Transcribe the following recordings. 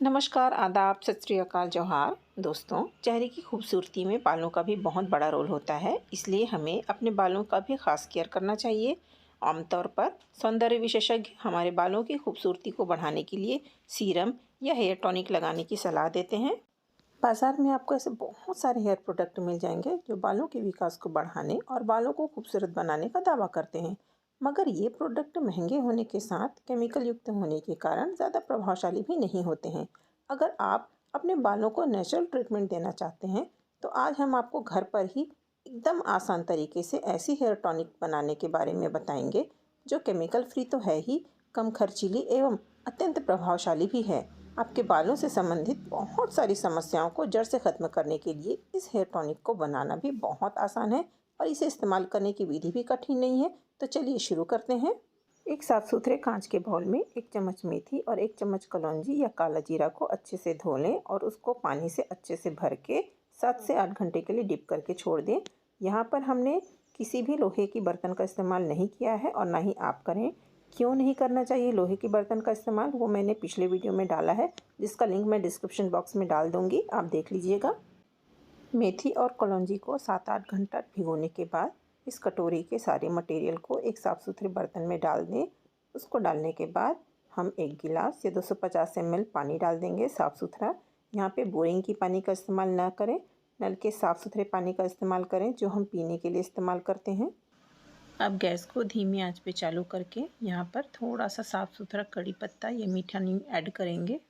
नमस्कार, आदाब, सत श्री अकाल, जोहार। दोस्तों, चेहरे की खूबसूरती में बालों का भी बहुत बड़ा रोल होता है, इसलिए हमें अपने बालों का भी ख़ास केयर करना चाहिए। आमतौर पर सौंदर्य विशेषज्ञ हमारे बालों की खूबसूरती को बढ़ाने के लिए सीरम या हेयर टॉनिक लगाने की सलाह देते हैं। बाज़ार में आपको ऐसे बहुत सारे हेयर प्रोडक्ट मिल जाएंगे जो बालों के विकास को बढ़ाने और बालों को खूबसूरत बनाने का दावा करते हैं, मगर ये प्रोडक्ट महंगे होने के साथ केमिकल युक्त होने के कारण ज़्यादा प्रभावशाली भी नहीं होते हैं। अगर आप अपने बालों को नेचुरल ट्रीटमेंट देना चाहते हैं तो आज हम आपको घर पर ही एकदम आसान तरीके से ऐसी हेयर टॉनिक बनाने के बारे में बताएंगे जो केमिकल फ्री तो है ही, कम खर्चीली एवं अत्यंत प्रभावशाली भी है। आपके बालों से संबंधित बहुत सारी समस्याओं को जड़ से ख़त्म करने के लिए इस हेयर टॉनिक को बनाना भी बहुत आसान है और इसे इस्तेमाल करने की विधि भी कठिन नहीं है। तो चलिए शुरू करते हैं। एक साफ सुथरे कांच के बाउल में 1 चम्मच मेथी और 1 चम्मच कलौंजी या काला जीरा को अच्छे से धो लें और उसको पानी से अच्छे से भर के 7 से 8 घंटे के लिए डिप करके छोड़ दें। यहाँ पर हमने किसी भी लोहे की बर्तन का इस्तेमाल नहीं किया है और ना ही आप करें। क्यों नहीं करना चाहिए लोहे के बर्तन का इस्तेमाल, वो मैंने पिछले वीडियो में डाला है, जिसका लिंक मैं डिस्क्रिप्शन बॉक्स में डाल दूँगी, आप देख लीजिएगा। मेथी और कलौंजी को 7-8 घंटा भिगोने के बाद इस कटोरी के सारे मटेरियल को एक साफ़ सुथरे बर्तन में डाल दें। उसको डालने के बाद हम 1 गिलास या 250 ml पानी डाल देंगे साफ़ सुथरा। यहाँ पे बोरिंग की पानी का इस्तेमाल ना करें, नल के साफ़ सुथरे पानी का इस्तेमाल करें जो हम पीने के लिए इस्तेमाल करते हैं। अब गैस को धीमी आंच पे चालू करके यहाँ पर थोड़ा सा साफ़ सुथरा कड़ी पत्ता या मीठा नीम ऐड करेंगे।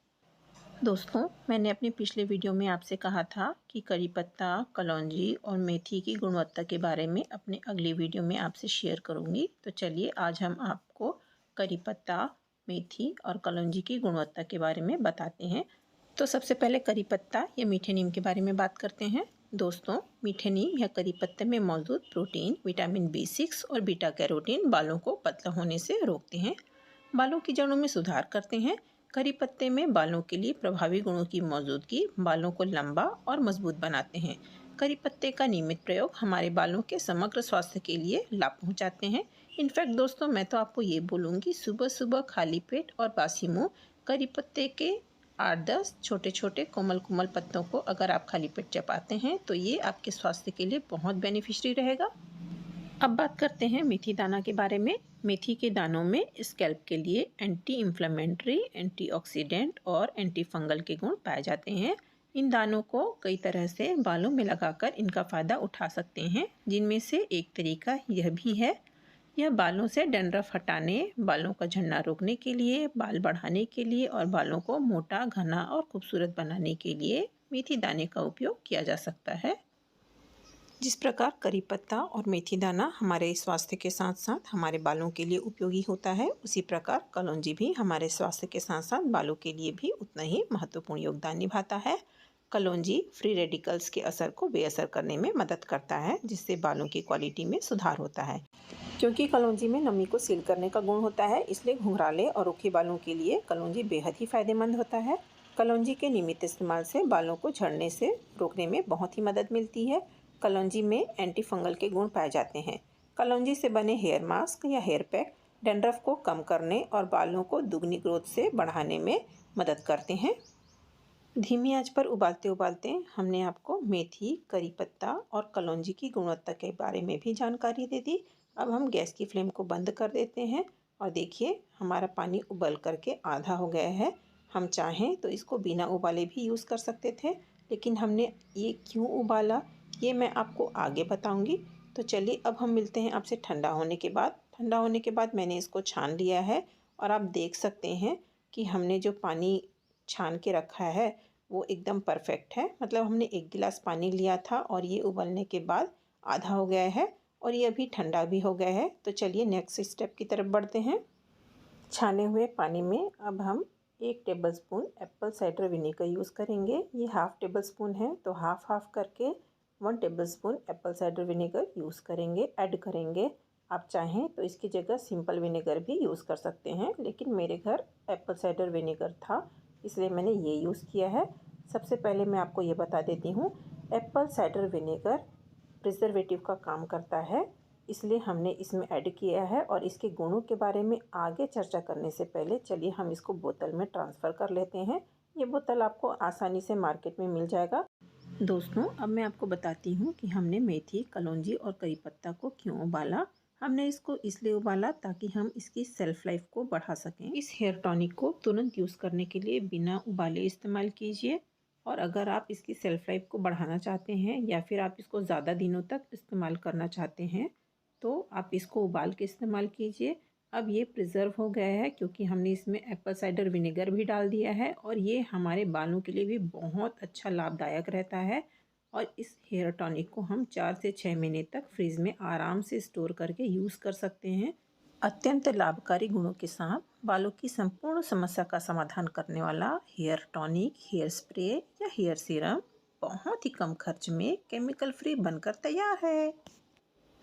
दोस्तों, मैंने अपने पिछले वीडियो में आपसे कहा था कि कड़ी पत्ता, कलौंजी और मेथी की गुणवत्ता के बारे में अपने अगली वीडियो में आपसे शेयर करूँगी। तो चलिए आज हम आपको कड़ी पत्ता, मेथी और कलौंजी की गुणवत्ता के बारे में बताते हैं। तो सबसे पहले कड़ी पत्ता या मीठे नीम के बारे में बात करते हैं। दोस्तों, मीठे नीम या करी पत्ते में मौजूद प्रोटीन, विटामिन B6 और बीटा कैरोटीन बालों को पतला होने से रोकते हैं, बालों की जड़ों में सुधार करते हैं। करी पत्ते में बालों के लिए प्रभावी गुणों की मौजूदगी बालों को लंबा और मजबूत बनाते हैं। करी पत्ते का नियमित प्रयोग हमारे बालों के समग्र स्वास्थ्य के लिए लाभ पहुंचाते हैं। इनफैक्ट दोस्तों, मैं तो आपको ये बोलूँगी, सुबह सुबह खाली पेट और बासी मुँह करी पत्ते के 8-10 छोटे छोटे कोमल कोमल पत्तों को अगर आप खाली पेट चबाते हैं तो ये आपके स्वास्थ्य के लिए बहुत बेनिफिशियरी रहेगा। अब बात करते हैं मेथी दाना के बारे में। मेथी के दानों में स्कैल्प के लिए एंटी इन्फ्लेमेटरी, एंटीऑक्सीडेंट और एंटी फंगल के गुण पाए जाते हैं। इन दानों को कई तरह से बालों में लगाकर इनका फ़ायदा उठा सकते हैं, जिनमें से एक तरीका यह भी है। यह बालों से डैंड्रफ हटाने, बालों का झड़ना रोकने के लिए, बाल बढ़ाने के लिए और बालों को मोटा, घना और खूबसूरत बनाने के लिए मेथी दाने का उपयोग किया जा सकता है। जिस प्रकार करी पत्ता और मेथी दाना हमारे स्वास्थ्य के साथ साथ हमारे बालों के लिए उपयोगी होता है, उसी प्रकार कलौंजी भी हमारे स्वास्थ्य के साथ साथ बालों के लिए भी उतना ही महत्वपूर्ण योगदान निभाता है। कलौंजी फ्री रेडिकल्स के असर को बेअसर करने में मदद करता है, जिससे बालों की क्वालिटी में सुधार होता है। क्योंकि कलौंजी में नमी को सील करने का गुण होता है, इसलिए घुंघराले और रूखे बालों के लिए कलौंजी बेहद ही फायदेमंद होता है। कलौंजी के नियमित इस्तेमाल से बालों को झड़ने से रोकने में बहुत ही मदद मिलती है। कलौंजी में एंटी फंगल के गुण पाए जाते हैं। कलौंजी से बने हेयर मास्क या हेयर पैक डैंड्रफ को कम करने और बालों को दुगनी ग्रोथ से बढ़ाने में मदद करते हैं। धीमी आंच पर उबालते उबालते हमने आपको मेथी, करी पत्ता और कलौंजी की गुणवत्ता के बारे में भी जानकारी दे दी। अब हम गैस की फ्लेम को बंद कर देते हैं और देखिए हमारा पानी उबल करके आधा हो गया है। हम चाहें तो इसको बिना उबाले भी यूज़ कर सकते थे, लेकिन हमने ये क्यों उबाला ये मैं आपको आगे बताऊंगी। तो चलिए अब हम मिलते हैं आपसे ठंडा होने के बाद। ठंडा होने के बाद मैंने इसको छान लिया है और आप देख सकते हैं कि हमने जो पानी छान के रखा है वो एकदम परफेक्ट है। मतलब हमने 1 गिलास पानी लिया था और ये उबलने के बाद आधा हो गया है और ये अभी ठंडा भी हो गया है। तो चलिए नेक्स्ट स्टेप की तरफ बढ़ते हैं। छाने हुए पानी में अब हम 1 tablespoon Apple cider vinegar use करेंगे। ये हाफ़ टेबल स्पून है, तो हाफ़ हाफ़ करके 1 tablespoon Apple cider vinegar use करेंगे, ऐड करेंगे। आप चाहें तो इसकी जगह सिंपल विनेगर भी यूज़ कर सकते हैं, लेकिन मेरे घर एप्पल साइडर विनेगर था इसलिए मैंने ये यूज़ किया है। सबसे पहले मैं आपको ये बता देती हूँ, एप्पल साइडर विनेगर प्रिजर्वेटिव का काम करता है, इसलिए हमने इसमें ऐड किया है। और इसके गुणों के बारे में आगे चर्चा करने से पहले चलिए हम इसको बोतल में ट्रांसफ़र कर लेते हैं। ये बोतल आपको आसानी से मार्केट में मिल जाएगा। दोस्तों, अब मैं आपको बताती हूँ कि हमने मेथी, कलौंजी और करी पत्ता को क्यों उबाला। हमने इसको इसलिए उबाला ताकि हम इसकी सेल्फ लाइफ को बढ़ा सकें। इस हेयर टॉनिक को तुरंत यूज़ करने के लिए बिना उबाले इस्तेमाल कीजिए। और अगर आप इसकी सेल्फ लाइफ को बढ़ाना चाहते हैं या फिर आप इसको ज़्यादा दिनों तक इस्तेमाल करना चाहते हैं तो आप इसको उबाल के इस्तेमाल कीजिए। अब ये प्रिज़र्व हो गया है क्योंकि हमने इसमें एप्पल साइडर विनेगर भी डाल दिया है और ये हमारे बालों के लिए भी बहुत अच्छा लाभदायक रहता है। और इस हेयर टॉनिक को हम 4 से 6 महीने तक फ्रिज में आराम से स्टोर करके यूज़ कर सकते हैं। अत्यंत लाभकारी गुणों के साथ बालों की संपूर्ण समस्या का समाधान करने वाला हेयर टॉनिक, हेयर स्प्रे या हेयर सीरम बहुत ही कम खर्च में केमिकल फ्री बनकर तैयार है।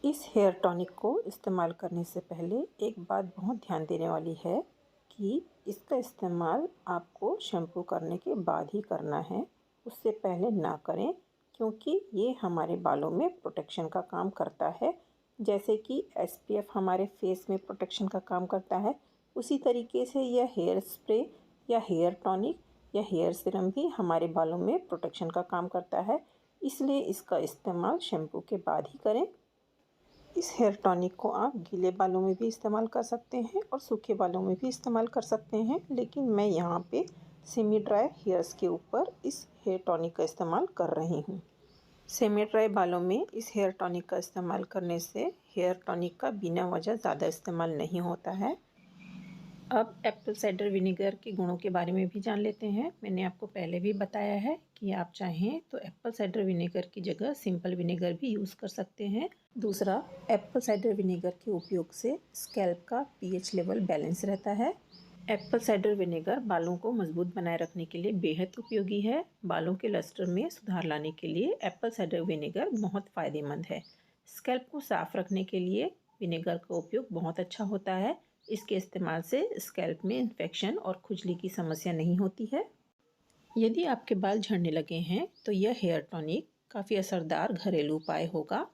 इस हेयर टॉनिक को इस्तेमाल करने से पहले एक बात बहुत ध्यान देने वाली है कि इसका इस्तेमाल आपको शैम्पू करने के बाद ही करना है, उससे पहले ना करें, क्योंकि ये हमारे बालों में प्रोटेक्शन का काम करता है। जैसे कि SPF हमारे फेस में प्रोटेक्शन का काम करता है, उसी तरीके से यह हेयर स्प्रे या हेयर टॉनिक या हेयर सीरम भी हमारे बालों में प्रोटेक्शन का काम करता है। इसलिए इसका इस्तेमाल शैम्पू के बाद ही करें। इस हेयर टॉनिक को आप गीले बालों में भी इस्तेमाल कर सकते हैं और सूखे बालों में भी इस्तेमाल कर सकते हैं, लेकिन मैं यहाँ पे सेमी ड्राई हेयर्स के ऊपर इस हेयर टॉनिक का इस्तेमाल कर रही हूँ। सेमी ड्राई बालों में इस हेयर टॉनिक का इस्तेमाल करने से हेयर टॉनिक का बिना वजह ज़्यादा इस्तेमाल नहीं होता है। अब एप्पल साइडर विनेगर के गुणों के बारे में भी जान लेते हैं। मैंने आपको पहले भी बताया है कि आप चाहें तो एप्पल साइडर विनेगर की जगह सिंपल विनेगर भी यूज़ कर सकते हैं। दूसरा, एप्पल साइडर विनेगर के उपयोग से स्कैल्प का pH लेवल बैलेंस रहता है। एप्पल साइडर विनेगर बालों को मजबूत बनाए रखने के लिए बेहद उपयोगी है। बालों के लस्टर में सुधार लाने के लिए एप्पल साइडर विनेगर बहुत फ़ायदेमंद है। स्कैल्प को साफ़ रखने के लिए विनेगर का उपयोग बहुत अच्छा होता है। इसके इस्तेमाल से स्कैल्प में इन्फेक्शन और खुजली की समस्या नहीं होती है। यदि आपके बाल झड़ने लगे हैं तो यह हेयर टॉनिक काफ़ी असरदार घरेलू उपाय होगा।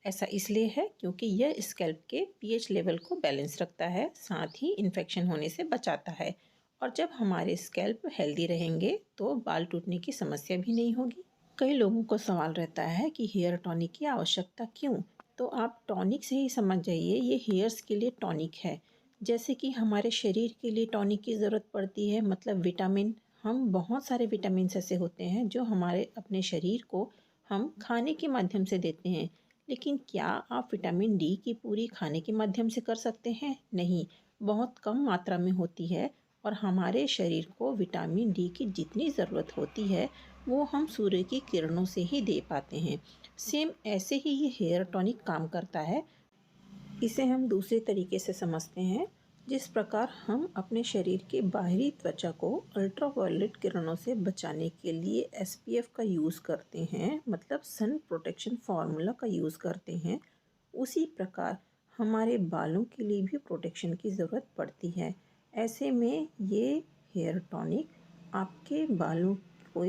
ऐसा इसलिए है क्योंकि यह स्कैल्प के pH लेवल को बैलेंस रखता है, साथ ही इन्फेक्शन होने से बचाता है। और जब हमारे स्कैल्प हेल्दी रहेंगे तो बाल टूटने की समस्या भी नहीं होगी। कई लोगों को सवाल रहता है कि हेयर टॉनिक की आवश्यकता क्यों? तो आप टॉनिक से ही समझ जाइए, ये हेयर्स के लिए टॉनिक है। जैसे कि हमारे शरीर के लिए टॉनिक की ज़रूरत पड़ती है, मतलब विटामिन। हम बहुत सारे विटामिन्स ऐसे होते हैं जो हमारे अपने शरीर को हम खाने के माध्यम से देते हैं। लेकिन क्या आप विटामिन डी की पूरी खाने के माध्यम से कर सकते हैं? नहीं, बहुत कम मात्रा में होती है। और हमारे शरीर को विटामिन डी की जितनी ज़रूरत होती है वो हम सूर्य की किरणों से ही दे पाते हैं। सेम ऐसे ही ये हेयर टॉनिक काम करता है। इसे हम दूसरे तरीके से समझते हैं। जिस प्रकार हम अपने शरीर के बाहरी त्वचा को अल्ट्रावायलेट किरणों से बचाने के लिए SPF का यूज़ करते हैं, मतलब सन प्रोटेक्शन फार्मूला का यूज़ करते हैं, उसी प्रकार हमारे बालों के लिए भी प्रोटेक्शन की ज़रूरत पड़ती है। ऐसे में ये हेयर टॉनिक आपके बालों को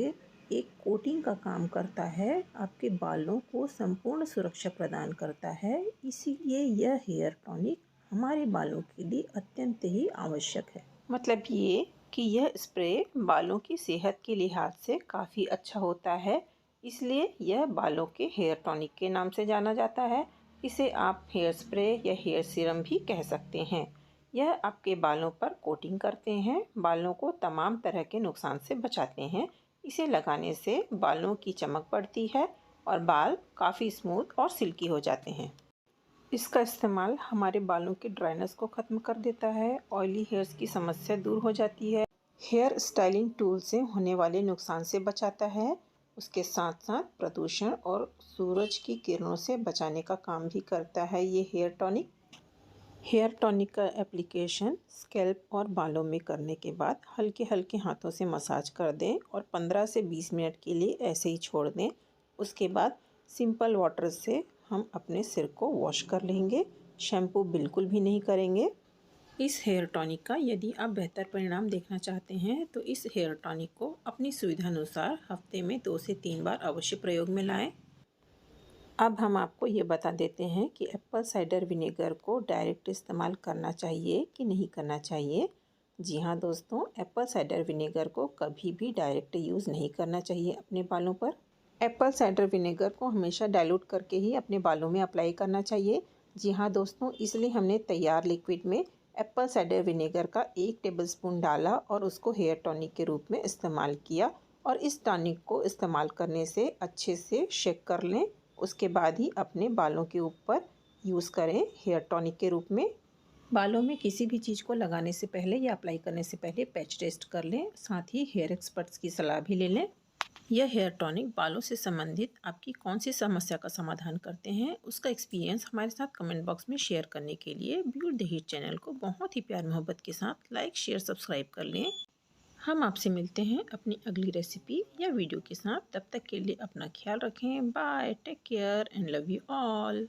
एक कोटिंग का काम करता है, आपके बालों को संपूर्ण सुरक्षा प्रदान करता है। इसीलिए यह हेयर टॉनिक हमारे बालों के लिए अत्यंत ही आवश्यक है। मतलब ये कि यह स्प्रे बालों की सेहत के लिहाज से काफ़ी अच्छा होता है, इसलिए यह बालों के हेयर टॉनिक के नाम से जाना जाता है। इसे आप हेयर स्प्रे या हेयर सीरम भी कह सकते हैं। यह आपके बालों पर कोटिंग करते हैं, बालों को तमाम तरह के नुकसान से बचाते हैं। इसे लगाने से बालों की चमक बढ़ती है और बाल काफ़ी स्मूथ और सिल्की हो जाते हैं। इसका इस्तेमाल हमारे बालों की ड्राइनेस को ख़त्म कर देता है, ऑयली हेयर्स की समस्या दूर हो जाती है, हेयर स्टाइलिंग टूल से होने वाले नुकसान से बचाता है। उसके साथ साथ प्रदूषण और सूरज की किरणों से बचाने का काम भी करता है ये हेयर टॉनिक। हेयर टॉनिक का एप्लीकेशन स्कैल्प और बालों में करने के बाद हल्के हल्के हाथों से मसाज कर दें और 15 से 20 मिनट के लिए ऐसे ही छोड़ दें। उसके बाद सिंपल वाटर से हम अपने सिर को वॉश कर लेंगे, शैम्पू बिल्कुल भी नहीं करेंगे। इस हेयर टॉनिक का यदि आप बेहतर परिणाम देखना चाहते हैं तो इस हेयर टॉनिक को अपनी सुविधा अनुसार हफ्ते में 2 से 3 बार अवश्य प्रयोग में लाएं। अब हम आपको ये बता देते हैं कि एप्पल साइडर विनेगर को डायरेक्ट इस्तेमाल करना चाहिए कि नहीं करना चाहिए। जी हाँ दोस्तों, एप्पल साइडर विनेगर को कभी भी डायरेक्ट यूज़ नहीं करना चाहिए अपने बालों पर। एप्पल साइडर विनेगर को हमेशा डाइल्यूट करके ही अपने बालों में अप्लाई करना चाहिए। जी हाँ दोस्तों, इसलिए हमने तैयार लिक्विड में एप्पल साइडर विनेगर का 1 टेबलस्पून डाला और उसको हेयर टॉनिक के रूप में इस्तेमाल किया। और इस टॉनिक को इस्तेमाल करने से अच्छे से शेक कर लें। उसके बाद ही अपने बालों के ऊपर यूज़ करें हेयर टॉनिक के रूप में। बालों में किसी भी चीज़ को लगाने से पहले या अप्लाई करने से पहले पैच टेस्ट कर लें, साथ ही हेयर एक्सपर्ट्स की सलाह भी ले लें। यह हेयर टॉनिक बालों से संबंधित आपकी कौन सी समस्या का समाधान करते हैं, उसका एक्सपीरियंस हमारे साथ कमेंट बॉक्स में शेयर करने के लिए ब्यूटी द हीट चैनल को बहुत ही प्यार मोहब्बत के साथ लाइक शेयर सब्सक्राइब कर लें। हम आपसे मिलते हैं अपनी अगली रेसिपी या वीडियो के साथ। तब तक के लिए अपना ख्याल रखें। Bye, take care and love you all.